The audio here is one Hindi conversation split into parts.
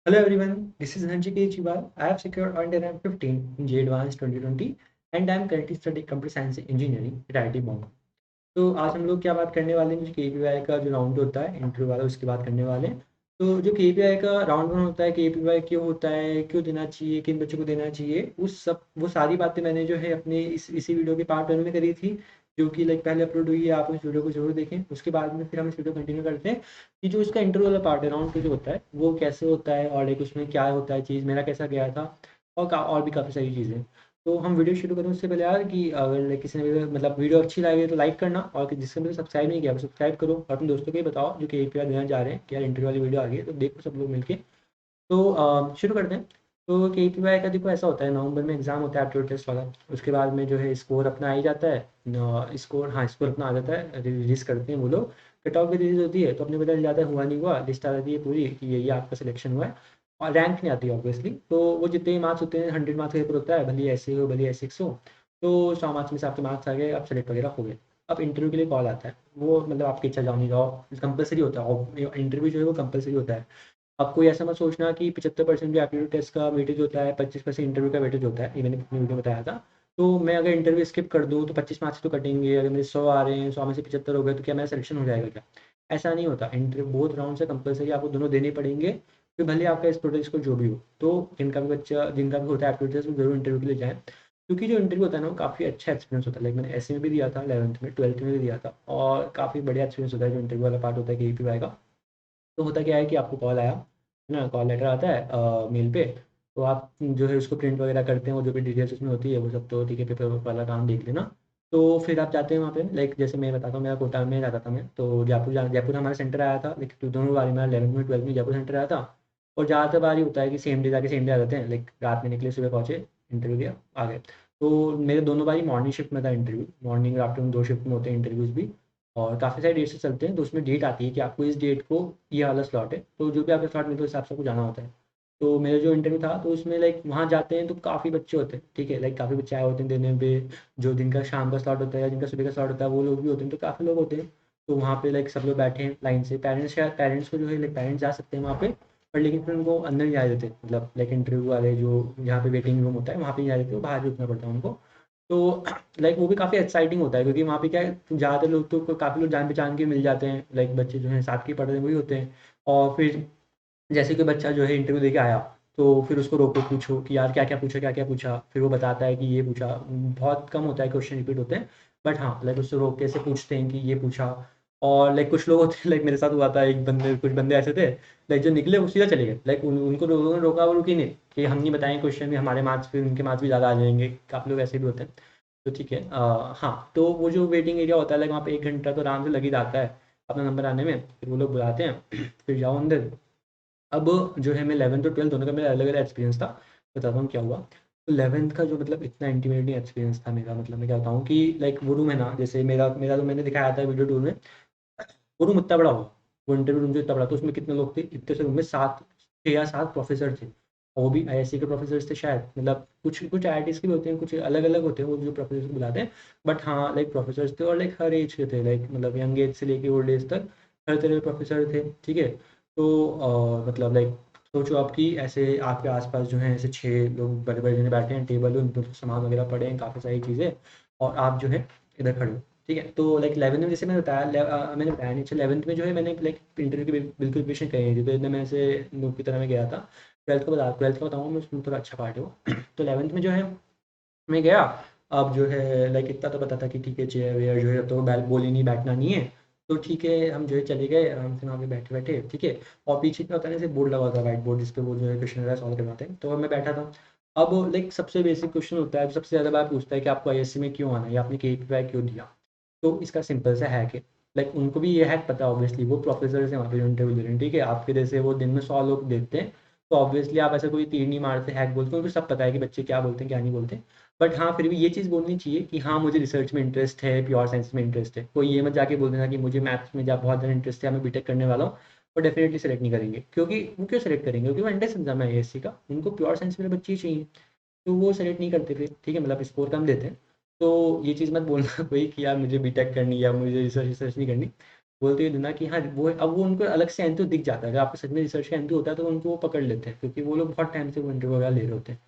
Hello everyone, this is Hanchike Chiwal. I have secured earned rank 15 in J Advanced 2020 and I am currently studying Computer Science Engineering at IIT Bombay. तो आज हम लोग क्या बात करने वाले हैं, जो केपीआई का जो राउंड होता है इंटरव्यू वाला, उसकी बात करने वाले हैं। तो जो केपीआई का राउंड वन होता है, केपीआई क्यों होता है, क्यों देना चाहिए, किन बच्चों को देना चाहिए, वो सारी बातें मैंने जो है अपने इसी वीडियो के पार्ट वन में करी थी, जो कि लाइक पहले अपलोड हुई है। आप उस वीडियो को जरूर देखें। उसके बाद में फिर हम इस वीडियो कंटिन्यू करते हैं कि जो इसका इंटरव्यू वाला पार्ट है, राउंड टू जो होता है, वो कैसे होता है और लाइक उसमें क्या होता है, चीज़ मेरा कैसा गया था और भी काफ़ी सारी चीज़ें। तो हम वीडियो शुरू करें उससे पहले यार कि अगर like किसी ने भी मतलब वीडियो अच्छी लगे तो लाइक करना, और जिसने भी सब्सक्राइब नहीं किया वो सब्सक्राइब करो और अपने दोस्तों को भी बताओ जो कि एपीआई देना जा रहे हैं कि यार इंटरव्यू वाली वीडियो आ गई है, तो देखो सब लोग मिलके। तो शुरू करते हैं। तो केपीआई का देखो ऐसा होता है, नवंबर में एग्जाम होता है एप्टीट्यूड टेस्ट वाला। उसके बाद में जो है स्कोर अपना आ ही जाता है। स्कोर, हाँ, स्कोर अपना आ जाता है, रिलीज करते हैं वो लोग। कट ऑफ भी रिलीज होती है तो अपने पता चल जाता है हुआ नहीं हुआ, लिस्ट आ जाती है पूरी कि ये आपका सिलेक्शन हुआ है। और रैंक नहीं आती ऑब्वियसली, तो वो जितने भी मार्क्स होते हैं 100 मार्क्स का पेपर होता है, भले ऐसे हो भले ऐसे हो। तो 100 मार्क्स में से आपके मार्क्स आ गए, आप सेलेक्ट वगैरह हो गए। अब इंटरव्यू के लिए कॉल आता है, वो मतलब आपकी इच्छा, जाओ नहीं जाओ कंपलसरी होता है। और इंटरव्यू जो है वो कंपलसरी होता है। अब कोई ऐसा मत सोचना कि 75% जो एप्टीट्यूड टेस्ट का वेटेज होता है, 25% इंटरव्यू का वेटेज होता है, ये मैंने अपनी वीडियो में बताया था। तो मैं अगर इंटरव्यू स्किप कर दूँ तो 25 मार्क्स तो कटेंगे। अगर मेरे 100 आ रहे हैं, 100 में से 75 हो गए, तो क्या मेरा सिलेक्शन हो जाएगा क्या? ऐसा नहीं होता। इंटरव्यू बहुत राउंड से कंपलसरी आपको दोनों देने पड़ेंगे, फिर भले आपका इस प्रोटेस्ट को जो भी हो। तो जिनका भी होता है एप्टीट्यूड टेस्ट, वो जरूर इंटरव्यू के लिए जाएँ, क्योंकि जो इंटरव्यू होता है ना, वो काफ़ी अच्छा एक्सपीरियंस होता है। लाइक मैंने ऐसे में भी दिया था, 11th में, 12th में भी दिया था, और काफ़ी बढ़िया एक्सपीरियंस होता है जो इंटरव्यू वाला पार्ट होता है के का। तो होता क्या है कि आपको कॉल आया है ना, कॉल लेटर आता है मेल पे। तो आप जो है उसको प्रिंट वगैरह करते हैं, और जो भी डिटेल्स उसमें होती है वो सब तो ठीक है, पेपर वाला काम देख लेना। तो फिर आप जाते हैं वहाँ पे, लाइक जैसे मैं बताता हूँ, मेरा कोटा में जाता था मैं, तो जयपुर हमारा सेंटर आया था। लाइक दोनों बारी में 11th में 12th में जयपुर सेंटर आया था। और ज़्यादातर बार ही होता है कि सेम डे जाके सेम डे आ जाते हैं, लाइक रात में निकले, सुबह पहुँचे, इंटरव्यू दिया, आ गए। तो मेरे दोनों बारी मॉर्निंग शिफ्ट में था इंटरव्यू, मॉर्निंग और आफ्टरनून दो शिफ्ट में होते हैं इंटरव्यूज़ भी। और काफ़ी सारे डेट से चलते हैं, तो उसमें डेट आती है कि आपको इस डेट को ये वाला स्लॉट है, तो जो भी आपका स्लॉट मिलता है उस हिसाब से आपको जाना होता है। तो मेरा जो इंटरव्यू था, तो उसमें लाइक वहाँ जाते हैं तो काफ़ी बच्चे होते हैं, ठीक है, लाइक काफ़ी बच्चे आए होते हैं देने पे। जो जिनका शाम का स्लॉट होता है या जिनका सुबह का स्लॉट होता है, वो लोग भी होते हैं, तो काफ़ी लोग होते हैं। तो वहाँ पे लाइक सब लोग बैठे हैं लाइन से। पेरेंट्स को जो है, लाइक पेरेंट्स जा सकते हैं वहाँ पे, पर लेकिन फिर उनको अंदर नहीं जाने देते, मतलब लाइक इंटरव्यू वाले जो जहाँ पे वेटिंग रूम होता है वहाँ पे नहीं जाने देते, वो बाहर ही रुकना पड़ता है उनको। तो लाइक वो भी काफ़ी एक्साइटिंग होता है, क्योंकि वहाँ पे क्या है, ज़्यादातर लोग तो काफ़ी लोग जान पहचान के मिल जाते हैं, लाइक बच्चे जो हैं साथ के पढ़ रहे हैं वही होते हैं। और फिर जैसे कोई बच्चा जो है इंटरव्यू देके आया, तो फिर उसको रोको, पूछो कि यार क्या क्या पूछा, क्या क्या पूछा, फिर वो बताता है कि ये पूछा। बहुत कम होता है क्वेश्चन रिपीट होते हैं, बट हाँ लाइक उससे रोक के ऐसे पूछते हैं कि ये पूछा। और लाइक कुछ लोग होते हैं, लाइक मेरे साथ हुआ था, कुछ बंदे ऐसे थे, लाइक जो निकले वो सीधा चले गए। लाइक उनको लोगों ने रोका, वो रुकी नहीं कि हम नहीं बताएंगे क्वेश्चन भी, हमारे मार्क्स, फिर उनके मार्क्स भी ज़्यादा आ जाएंगे। काफ़ी लोग ऐसे भी होते हैं। तो ठीक है, हाँ, तो वो जो वेटिंग एरिया होता है, लाइक वहाँ पे 1 घंटा तो आराम से लग ही जाता है अपना नंबर आने में। फिर वो लोग बुलाते हैं फिर जाओ अंदर। अब जो है, मैं 11th और 12th दोनों का मेरा अलग अलग एक्सपीरियंस था। बताता हूँ क्या हुआ। तो 11th का जो मतलब इतना इंटीमेटिंग एक्सपीरियंस था मेरा, मतलब मैं क्या बताऊँ कि लाइक वो रूम है ना, जैसे मेरा मेरा जो मैंने दिखाया था वीडियो टूर में, वो रूम इतना बड़ा होगा। वो इंटरव्यू रूम जो इतना बड़ा, तो उसमें कितने लोग थे, इतने से रूम में 6 या 7 प्रोफेसर थे। और वो भी आईआईसी के प्रोफेसर थे शायद, मतलब कुछ कुछ आईआईटीज के भी होते हैं, कुछ अलग अलग होते हैं वो जो प्रोफेसर बुलाते हैं। बट हाँ लाइक प्रोफेसर थे, और लाइक हर एज के थे, लाइक मतलब यंग एज से लेके ओल्ड एज तक हर तरह के प्रोफेसर थे, ठीक है। तो मतलब लाइक सोचो आपकी ऐसे आपके आसपास जो है ऐसे 6 लोग बड़े बड़े जने बैठे हैं, टेबल है, उन पर सामान वगैरह पड़े हैं, काफ़ी सारी चीज़ें, और आप जो है इधर खड़े हो, ठीक है। तो लाइक 11th में जैसे मैंने बताया, मैंने बताया नहीं, अच्छा 11th में जो है मैंने लाइक इंटरव्यू की बिल्कुल प्रिपरेशन करी नहीं थी, तो इतना मैं ऐसे नूब की तरह मैं गया था। 12th का बताऊँगा मैं, उसमें थोड़ा अच्छा पार्ट है वो। तो 11th में जो है मैं गया। अब जो है लाइक इतना तो पता था कि ठीक है, चेयर वेयर जो है तो बैल बोल ही नहीं, बैठना नहीं है। तो ठीक है, हम जो है चले गए आराम से वहाँ पे बैठे बैठे, ठीक है। और पीछे क्या होता है ना, जैसे बोर्ड लगा होता है, वाइट बोर्ड, जिस पे वो जो है क्वेश्चन वगैरह सॉल्व करवाते हैं, तो मैं बैठा था। अब लाइक सबसे बेसिक क्वेश्चन होता है, सबसे ज़्यादा बार पूछता है कि आपको आईएससी में क्यों आना है, या आपने केपीआई क्यों दिया। तो इसका सिंपल सा हैक है। लाइक उनको भी ये हैक पता है ऑब्वियसली, वो प्रोफेसर हैं वहाँ पे जो इंटरव्यू ले रहे हैं, ठीक है। आपके जैसे वो दिन में 100 लोग देखते हैं, तो ऑब्वियसली आप ऐसे कोई तीर नहीं मारते हैक बोलते हैं, उनको सब पता है कि बच्चे क्या बोलते हैं क्या नहीं बोलते। बट हाँ, फिर भी ये चीज़ बोलनी चाहिए कि हाँ मुझे रिसर्च में इंटरेस्ट है, प्योर साइंस में इंटरेस्ट है। कोई ये मत जाके बोल देना कि मुझे मैथ्स में जा बहुत ज़्यादा इंटरेस्ट है, मैं बीटेक करने वाला हूँ। वो डेफिनेटली सेलेक्ट नहीं करेंगे, क्योंकि वो क्यों सेलेक्ट करेंगे, क्योंकि वो एंट्रेंस एग्जाम है एएससी का, उनको प्योर साइंस में बच्चे ही चाहिए। तो वो सेलेक्ट नहीं करते फिर, ठीक है, मतलब स्कोर कम देते हैं। तो ये चीज़ मत बोलना कोई कि यार मुझे बीटेक करनी या मुझे रिसर्च रिसर्च नहीं करनी। बोलते हुए देना कि हाँ, वो अब वो उनको अलग से एंथु दिख जाता है। अगर आपको सच में रिसर्च का एंथु होता है तो उनको वो पकड़ लेते हैं, क्योंकि वो लोग बहुत टाइम से वो इंटरव्यू वगैरह ले रहे होते हैं।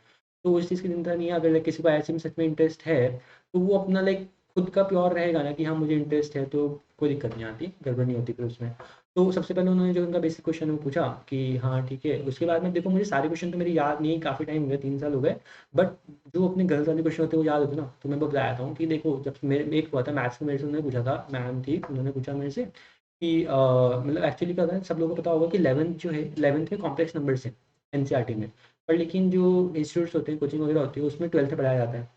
तो उस चीज़ की चिंता नहीं है। अगर लाइक किसी को ऐसे में सच में इंटरेस्ट है, तो वो अपना लाइक खुद का प्योर रहेगा ना कि हाँ मुझे इंटरेस्ट है, तो कोई दिक्कत नहीं आती, गड़बड़ नहीं होती फिर उसमें। तो सबसे पहले उन्होंने जो उनका बेसिक क्वेश्चन वो पूछा कि हाँ ठीक है। उसके बाद में देखो मुझे सारे क्वेश्चन तो मेरे याद नहीं, काफ़ी टाइम हो गया, 3 साल हो गए। बट जो अपने गर्ल्स वाले क्वेश्चन होते हैं वो याद होते हैं ना। तो मैं बताया था कि देखो जब मेरे एक हुआ था मैथ्स में, मेरे से उन्होंने पूछा था, मैम थी, उन्होंने पूछा मेरे से कि मतलब एक्चुअली क्या होता है, सब लोगों को पता होगा कि 11th जो है, 11th में कॉम्प्लेक्स नंबर्स हैं एनसीईआरटी में। पर लेकिन जो इंस्टीट्यूट्स होते हैं, कोचिंग वगैरह होती है, उसमें 12th में पढ़ाया जाता है।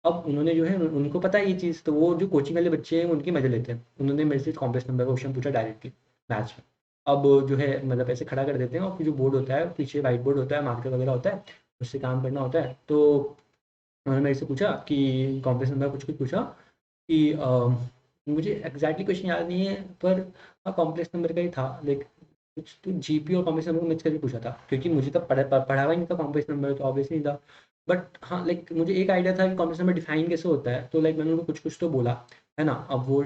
अब उन्होंने जो है उनको पता है ये चीज़, तो वो जो कोचिंग वाले बच्चे हैं उनकी मजे लेते हैं। उन्होंने मेरे से कॉम्प्लेक्स नंबर का क्वेश्चन पूछा डायरेक्टली मैथ्स में। अब जो है मतलब ऐसे खड़ा कर देते हैं, और फिर जो बोर्ड होता है पीछे, वाइट बोर्ड होता है, मार्कर वगैरह होता है, उससे काम करना होता है। तो उन्होंने मेरे से पूछा कि कॉम्प्लेक्स नंबर कुछ कुछ पूछा कि मुझे एग्जैक्टली क्वेश्चन याद नहीं है, पर हाँ कॉम्प्लेक्स नंबर का ही था। लाइक कुछ तो जीपी और कॉम्प्लेक्स नंबर को मिक्स करके पूछा था, क्योंकि मुझे तब पढ़ा हुआ ही नहीं था कॉम्प्लेक्स नंबर, तो ऑब्वियसली नहीं था। बट हाँ लाइक मुझे एक आइडिया था कि कॉम्प्लेक्स नंबर डिफाइन कैसे होता है, तो लाइक मैंने उनको कुछ कुछ तो बोला, है ना। अब वो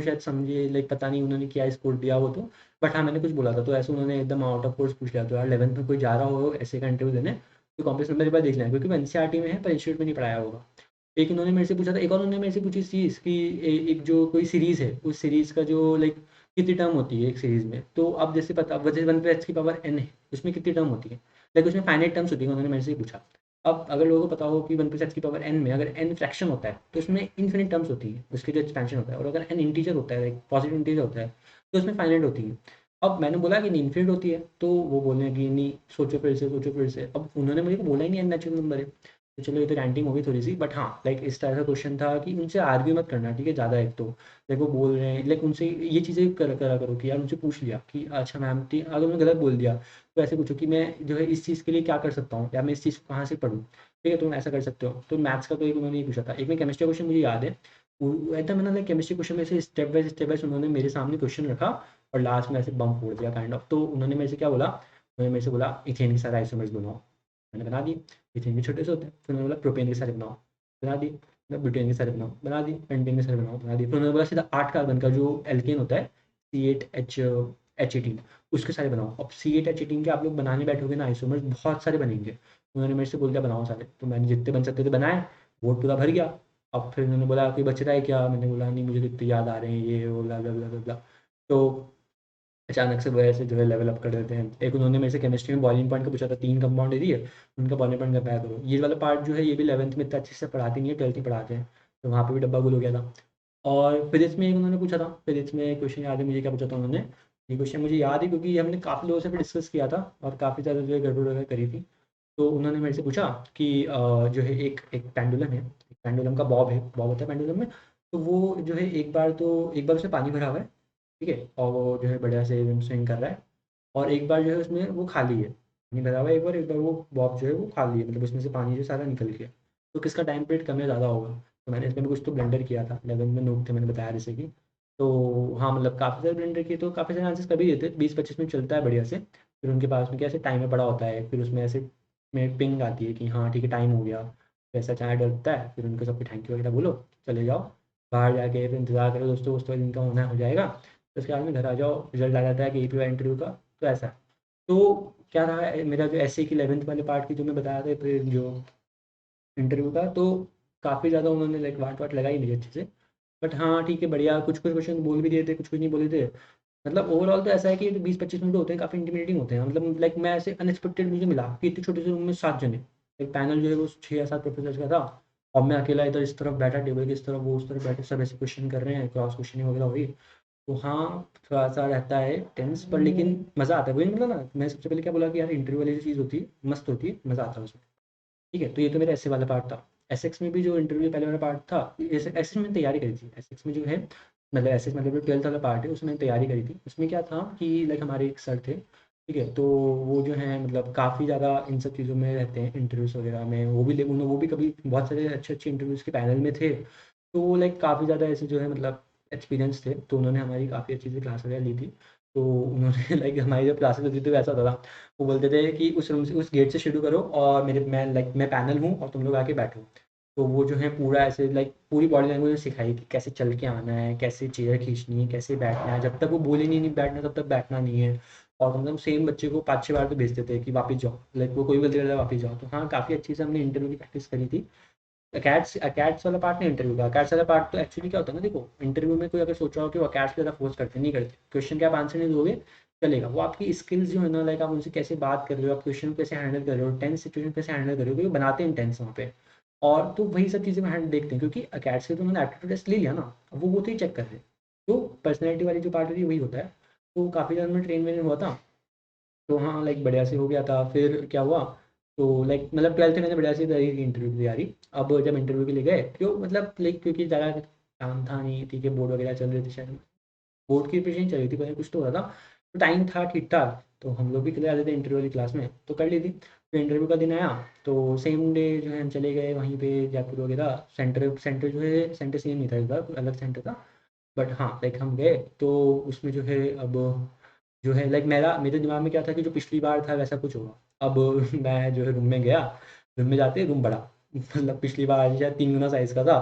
शायद समझे, लाइक पता नहीं उन्होंने क्या स्कोर दिया वो तो। बट हाँ मैंने कुछ बोला था, तो ऐसे उन्होंने एकदम आउट ऑफ कोर्स पूछ लिया। तो यार 11th में कोई जा रहा हो ऐसे का इंटरव्यू देने, तो कॉम्प्लेक्स नंबर एक बार देख लें, क्योंकि वो एनसीईआरटी में है पर इंस्टीट्यूट में नहीं पढ़ाया होगा। एक इन्होंने मेरे से पूछा था, एक और उन्होंने मेरे से पूछी चीज़ कि एक जो कोई सीरीज़ है, उस सीरीज़ का जो लाइक कितनी टर्म होती है एक सीरीज़ में। तो अब जैसे पता, अब जैसे 1/n है, उसमें कितनी टर्म होती है, लाइक उसमें फाइनाइट टर्म्स होती है, उन्होंने मेरे से पूछा। अब अगर लोगों को पता हो कि 1/n में अगर n फ्रैक्शन होता है तो उसमें इन्फिनिट टर्म्स होती है, उसके जो एक्सपेंशन होता है। और अगर n इंटीजर होता है, लाइक पॉजिटिव इंटीजर होता है, तो उसमें फाइनाइट होती है। अब मैंने बोला कि नहीं इन्फिनिट होती है, तो वो बोलने हैं कि नहीं सोचो फिर से, सोचो फिर से। अब उन्होंने मुझे बोला ही नहीं n नेचुरल नंबर है। तो चलो ये तो रैंटिंग हो गई थोड़ी सी, बट हाँ लाइक इस तरह का क्वेश्चन था कि उनसे आर्ग्यू मत करना, ठीक है ज़्यादा। एक तो लाइक वो बोल रहे हैं, लाइक उनसे ये चीज़ें करा करो कि यार उनसे पूछ लिया कि अच्छा मैम ठीक, अगर मैं गलत बोल दिया तो ऐसे पूछो कि मैं जो है इस चीज़ के लिए क्या कर सकता हूँ, या मैं इस चीज़ को कहाँ से पढूँ, ठीक है। तुम ऐसा कर सकते हो। तो मैथ्स का तो एक उन्होंने ये पूछा था। एक में केमिस्ट्री क्वेश्चन मुझे याद है, वो एकदम मैंने केमिस्ट्री क्वेश्चन में से स्टेप बाय उन्होंने मेरे सामने क्वेश्चन रखा, और लास्ट में ऐसे बम फोड़ दिया काइंड ऑफ। तो उन्होंने मेरे से क्या बोला, उन्होंने मेरे से बोला इथेन के सारे आइसोमर्स बनाओ। मैंने बना दिए। इथेन के छोटे से होते हैं। फिर उन्होंने बोला प्रोपेन के सारे बनाओ, बना दिए। मतलब ब्यूटेन के सारे बनाओ, बना दिए। पेंटेन के सारे बनाओ, बना दिए। फिर उन्होंने बोला सीधा 8 कार्बन का जो एल्केन होता है, C8H18, उसके सारे बनाओ। अब C8H18 के आप लोग बनाने बैठोगे ना आइसोमर्स, बहुत सारे बनेंगे। उन्होंने मेरे से बोल दिया बनाओ सारे, तो मैंने जितने बन सकते थे बनाए। बोर्ड पूरा भर गया। अब फिर उन्होंने बोला कोई बच रहा है क्या, मैंने बोला नहीं मुझे तो इतने याद आ रहे हैं, ये वो ब्ला ब्ला ब्ला ब्ला ब्ला। तो अचानक से वो ऐसे जो है लेवल अप कर देते हैं। एक उन्होंने मेरे से केमिस्ट्री में बॉइलिंग पॉइंट का पूछा था, 3 कंपाउंड दे दिए, उनका बॉइलिंग पॉइंट कंपेयर करो। ये वाला पार्ट जो है ये भी 11th में इतना अच्छे से पढ़ाते नहीं है, 12th में पढ़ाते हैं। तो वहाँ पे भी डब्बा गुल हो गया था। और फिजिक्स में एक उन्होंने पूछा था, फिजिक्स में क्वेश्चन याद है मुझे क्या पूछा था उन्होंने। ये क्वेश्चन मुझे याद है क्योंकि हमने काफ़ी लोगों से भी डिस्कस किया था, और काफ़ी ज़्यादा जो है गड़बड़ वगैरह करी थी। तो उन्होंने मेरे से पूछा कि जो है एक एक पेंडुलम है, एक पेंडुलम का बॉब है, बॉब होता है पेंडुलम में। तो वो जो है एक बार उसमें पानी भरा हुआ है, ठीक है, और वो जो है बढ़िया से स्विंग कर रहा है। और एक बार जो है उसमें वो खाली है, पानी भरा हुआ है एक बार वो बॉब जो है वो खाली है, मतलब उसमें से पानी जो सारा निकल गया। तो किसका टाइम पीरियड कम या ज़्यादा होगा। तो मैंने इसमें भी कुछ तो ब्लेंडर किया था, 11th में नोट थे, मैंने बताया जैसे कि। तो हाँ मतलब काफ़ी सारे ब्लेंडर किए, तो काफ़ी सारे आंसर्स कभी देते, 20-25 मिनट चलता है बढ़िया से। फिर उनके पास में क्या ऐसे टाइमर पड़ा होता है, फिर उसमें ऐसे में पिंग आती है कि हाँ ठीक है टाइम हो गया। वैसा चाय डलता है, फिर उनको सबको थैंक यू वगैरह बोलो, चले जाओ। बाहर जाके फिर इंतज़ार करो दोस्तों, दोस्तों जिनका होना हो जाएगा। तो उसके बाद में घर आ जाओ, रिजल्ट आ जाता है कि APY इंटरव्यू का। तो ऐसा। तो क्या रहा है मेरा जो ऐसे की 11th वाले पार्ट की जो मैं बताया था, फिर जो इंटरव्यू का, तो काफ़ी ज़्यादा उन्होंने लाइक वाट वाट लगाई मुझे अच्छे से। बट हाँ ठीक है बढ़िया, कुछ कुछ क्वेश्चन बोल भी दिए थे, कुछ कुछ नहीं बोले थे। मतलब ओवरऑल तो ऐसा है कि 20-25 मिनट होते हैं, काफ़ी इंटीमिडेटिंग होते हैं। मतलब लाइक मैं ऐसे अनएक्सपेक्टेड मुझे मिला कि इतने छोटे से रूम में 7 जने, एक पैनल जो है वो 6 या 7 प्रोफेसर का था। और मैं अकेला इधर इस तरफ बैठा, टेबल की इस तरफ, वो उस तरफ बैठे, सब ऐसे क्वेश्चन कर रहे हैं, क्रॉस क्वेश्चनिंग वगैरह हुई। तो हाँ थोड़ा सा रहता है टेंस, पर लेकिन मज़ा आता है। वही मतलब ना, मैं सबसे पहले क्या बोला कि यार इंटरव्यू वाली जो चीज़ होती है मस्त होती है, मज़ा आता है उसमें। ठीक है, तो ये तो मेरा ऐसे वाला पार्ट था। एसएक्स में भी जो इंटरव्यू पहले वाला पार्ट था, एसएक्स में तैयारी करी थी। एसएक्स में जो है मतलब एसएक्स मतलब जो 12th वाला पार्ट है उसमें तैयारी करी थी। उसमें क्या था कि लाइक हमारे एक सर थे, ठीक है, तो वो जो है मतलब काफ़ी ज़्यादा इन सब चीज़ों में रहते हैं, इंटरव्यूज़ वगैरह में। वो भी कभी बहुत सारे अच्छे अच्छे इंटरव्यूज़ के पैनल में थे। तो वो लाइक काफ़ी ज़्यादा ऐसे जो है मतलब एक्सपीरियंस थे, तो उन्होंने हमारी काफ़ी अच्छी सी क्लास वगैरह ली थी। तो उन्होंने लाइक हमारी जब क्लासेस होती थी वैसा होता था, वो बोलते थे कि उस रूम से, उस गेट से शुरू करो, और मैं पैनल हूँ और तुम लोग आके बैठो। तो वो जो है पूरा ऐसे लाइक पूरी बॉडी लैंग्वेज सिखाई कि कैसे चल के आना है, कैसे चेयर खींचनी है, कैसे बैठना है, जब तक वो बोले नहीं बैठना तब तक बैठना नहीं है। और मतलब सेम बच्चे को 5-6 बार तो भेजते थे कि वापस जाओ, लाइक वो कोई गलती करता है वापस जाओ। तो हाँ, काफ़ी अच्छी से हमने इंटरव्यू की प्रैक्टिस करी थी। अकैट्स वाला पार्ट नहीं, इंटरव्यू का अकैट्स वाला पार्ट तो एक्चुअली क्या होता है ना, देखो इंटरव्यू में कोई अगर सोच रहा हो कि वो अकैट्स ज़्यादा फोर्स करते नहीं करते, क्वेश्चन के आप आंसर नहीं दोगे चलेगा, वो आपकी स्किल्स जो है ना, लाइक आप उनसे कैसे बात कर रहे हो, आप क्वेश्चन कैसे हैंडल कर रहे हो, टेंस सिचुएशन कैसे हैंडल कर रहे हो, क्योंकि बनाते हैं टेंस वहाँ पे। और तो वही सब चीज़ें हम देखते हैं, क्योंकि अकैट्स के तो उन्होंने एप्टीट्यूड टेस्ट ले लिया ना, अब वो तो ही चेक कर रहे हैं। तो पर्सनैलिटी वाली जो पार्ट होती है वही होता है। तो काफ़ी ज़्यादा मैं ट्रेन वेन हुआ था। तो हाँ, लाइक बढ़िया से हो गया था। फिर क्या हुआ, तो लाइक मतलब 12th में मैंने बढ़िया से तैयारी की इंटरव्यू की तैयारी। अब जब इंटरव्यू के लिए गए, क्यों मतलब लाइक क्योंकि ज़्यादा काम था नहीं, ठीक है, बोर्ड वगैरह चल रहे थे शायद, बोर्ड की प्रिपरेशन चल रही थी, पता नहीं कुछ तो हो रहा था। तो टाइम था ठीक ठाक, तो हम लोग भी चले जाते थे इंटरव्यू वाली क्लास में, तो कर ली थी। तो इंटरव्यू का दिन आया, तो सेम डे जो है हम चले गए वहीं पे जयपुर वगैरह। सेंटर सेंटर जो है सेंटर सेम नहीं था, इस बार कोई अलग सेंटर था। बट हाँ, लाइक हम गए तो उसमें जो है अब जो है लाइक मेरे दिमाग में क्या था कि जो पिछली बार था वैसा कुछ होगा। अब मैं जो है रूम में गया, रूम में जाते रूम बड़ा, मतलब पिछली बार शायद 3 गुना साइज़ का था।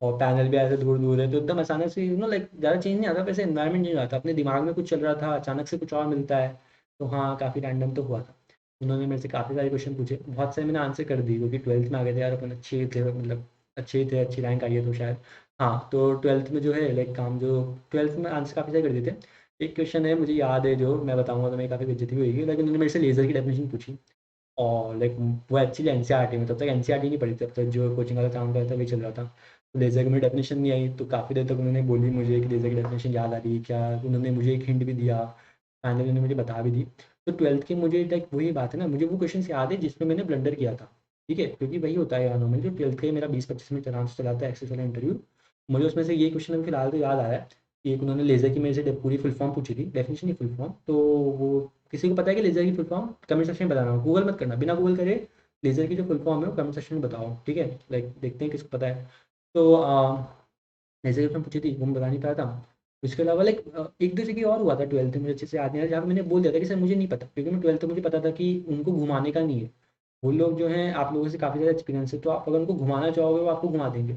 और पैनल भी ऐसे दूर दूर है, तो एकदम अचानक से लाइक ज़्यादा चेंज नहीं आता, वैसे इन्वायरमेंट चेंज आता, अपने दिमाग में कुछ चल रहा था, अचानक से कुछ और मिलता है। तो हाँ, काफ़ी रैंडम तो हुआ था। उन्होंने मेरे से काफ़ी सारे क्वेश्चन पूछे, बहुत सारे मैंने आंसर कर दी, क्योंकि 12th में आ गए थे यार अपन, अच्छे थे मतलब, अच्छे थे, अच्छी रैंक आई है तो शायद। हाँ, तो 12th में जो है लाइक काम जो 12th में आंसर काफ़ी सारे कर दिए थे। एक क्वेश्चन है मुझे याद है, जो मैं बताऊंगा तो मेरी काफ़ी बेइज्जती भी होगी, लेकिन उन्होंने मेरे से लेज़र की डेफिनेशन पूछी। और लाइक वो एक्चुअली एनसीईआरटी में, तब तक एनसीईआरटी नहीं पढ़ी थी, तब तक जो कोचिंग वाला काम करता था वही चल रहा था। तो लेज़र की मेरी डेफिनेशन नहीं आई, तो काफ़ी देर तक उन्होंने बोली मुझे कि लेज़र की डेफिनेशन याद आ रही है क्या, उन्होंने मुझे एक हिंट भी दिया, फाइनली उन्होंने मुझे बता भी दी। तो 12th की मुझे लाइक वही बात है ना, मुझे वो क्वेश्चन याद है जिसमें मैंने ब्लंडर किया था। ठीक है, क्योंकि वही होता है यार नॉर्मली, जो 12th के मेरा 20-25 मिनट आराम से चलाता है एक्सेस वाला इंटरव्यू। मुझे उसमें से ये क्वेश्चन अभी फिलहाल तो याद आ रहा है कि एक उन्होंने लेज़र की मेरे से पूरी फुल फॉर्म पूछी थी, डेफिनेशन की फुल फॉर्म। तो वो किसी को पता है कि लेज़र की फुल फॉर्म, कमेंट सेक्शन में बताना, गूगल मत करना, बिना गूगल करे लेज़र की जो फुल फॉर्म है वो कमेंट सेक्शन में बताओ, ठीक है, लाइक देखते हैं किसको पता है। तो लेज़र की फुल फॉर्म पूछी थी, वो मैं बता नहीं पाया था। उसके अलावा लाइक एक दो जगह और हुआ था 12th में, मुझे अच्छे से याद नहीं आ रहा, जहाँ पे मैंने बोल दिया था कि सर मुझे नहीं पता, क्योंकि मैं 12th में मुझे पता था कि उनको घुमाने का नहीं है। वो लोग जो हैं आप लोगों से काफ़ी ज़्यादा एक्सपीरियंस है, तो आप अगर उनको घुमाना चाहोगे वो आपको घुमा देंगे,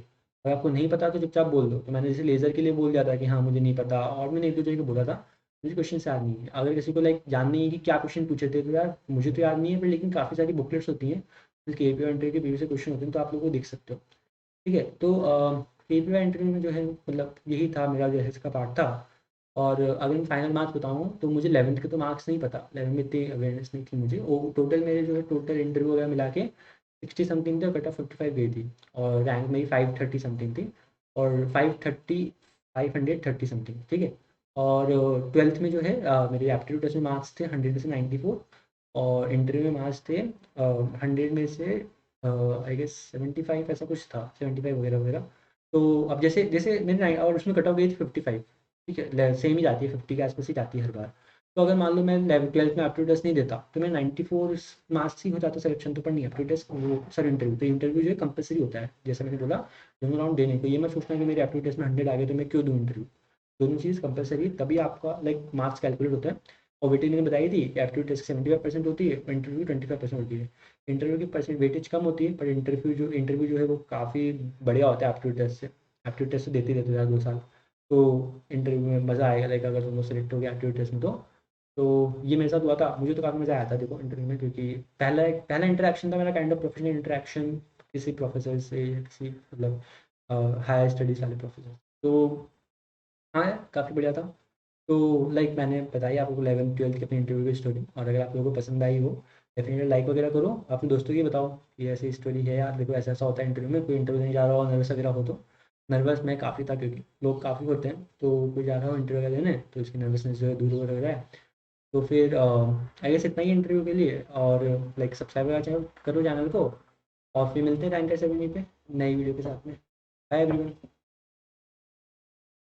अगर आपको नहीं पता तो चुपचाप बोल दो। तो मैंने जैसे लेज़र के लिए बोल दिया था कि हाँ मुझे नहीं पता, और मैंने एक दो जगह बोला था मुझे क्वेश्चन से याद नहीं है। अगर किसी को लाइक जाननी है कि क्या क्वेश्चन पूछे थे, तो यार मुझे तो याद नहीं है, पर लेकिन काफ़ी सारी बुकलेट्स होती हैं जिसके एपीआई इंटरव्यू के प्रीवियस क्वेश्चन होते हैं, तो आप लोग को देख सकते हो। ठीक है, तो एपीआई इंटरव्यू में जो है मतलब यही था मेरा जो है इसका पार्ट था। और अगर मैं फाइनल मार्क्स बताऊँ तो मुझे 11th के तो मार्क्स नहीं पता, 11th में इतनी अवेयरनेस नहीं थी मुझे। वो टोटल मेरे जो है टोटल इंटरव्यू वगैरह मिला के 60 समथिंग थे, और कट ऑफ 55 गई थी। और रैंक मेरी 530 समथिंग थी, और 530 समथिंग, ठीक है। और 12th में जो है मेरे एप्टीट्यूड टेस्ट में मार्क्स थे 100 में से 94, और इंटरव्यू में मार्क्स थे 100 में से आई गेस 75 ऐसा कुछ था, 75 वगैरह वगैरह। तो अब जैसे जैसे मैंने और उसमें कट ऑफ गई थी 55, ठीक है, सेम ही जाती है, 50 के आसपास ही जाती है हर बार। तो अगर मान लो मैं 12th में एप्टीट्यूड टेस्ट नहीं देता तो मैं 94 मार्क्स ही हो जाता सिलेक्शन, तो पर नहीं, एप्टीट्यूड टेस्ट वो सर इंटरव्यू, तो इंटरव्यू जो है कंपलसरी होता है, जैसा मैंने बोला दोनों राउंड देने को। ये मैं सोचता हूँ कि मेरे एप्टीट्यूड टेस्ट में 100 आ गए तो मैं क्यों दूँ इंटरव्यू, दोनों चीज़ कंपलसरी, तभी आपका लाइक मार्क्स कैलकुलेट होता है। और वेटेज मैंने बताई थी, एप्टीट्यूड टेस्ट 75% होती है, इंटरव्यू 25% होती है। इंटरव्यू की परसेंट वेटेज कम होती है, पर इंटरव्यू जो है वो काफ़ी बढ़िया होता है एप्टीट्यूड टेस्ट से। एप्टीट्यूड टेस्ट तो देते ही रहते हो यार 2 साल, तो इंटरव्यू में मज़ा आएगा, लाइक अगर तुम लोग सेलेक्ट हो गया एप्टीट्यूड टेस्ट में तो ये मेरे साथ हुआ था, मुझे तो काफ़ी मज़ा आया था देखो इंटरव्यू में, क्योंकि पहला इंटरेक्शन था मेरा काइंड ऑफ प्रोफेशनल इंटरेक्शन किसी प्रोफेसर से, या किसी मतलब हायर स्टडीज़ वाले प्रोफेसर। तो हाँ, काफ़ी बढ़िया था। तो लाइक मैंने बताई आपको 11th 12th की अपनी इंटरव्यू की स्टोरी, और अगर आप लोगों को पसंद आई हो डेफिनेटली लाइक वगैरह करो, अपने दोस्तों की बताओ कि ऐसी स्टोरी है यार, देखो ऐसा ऐसा होता है इंटरव्यू में, कोई इंटरव्यू नहीं जा रहा हो, नर्वस वगैरह हो तो। नर्वस मैं काफ़ी था, क्योंकि लोग काफ़ी होते हैं, तो कोई जा रहा हो इंटरव्यू वगैरह देने तो इसकी नर्वसनेस जो है दूर हो रहा है। तो फिर आई गेस इतना ही इंटरव्यू के लिए, और लाइक सब्सक्राइब करो चैनल को, और फिर मिलते हैं टाइम कैसे भी पे नई वीडियो के साथ में। Bye everyone.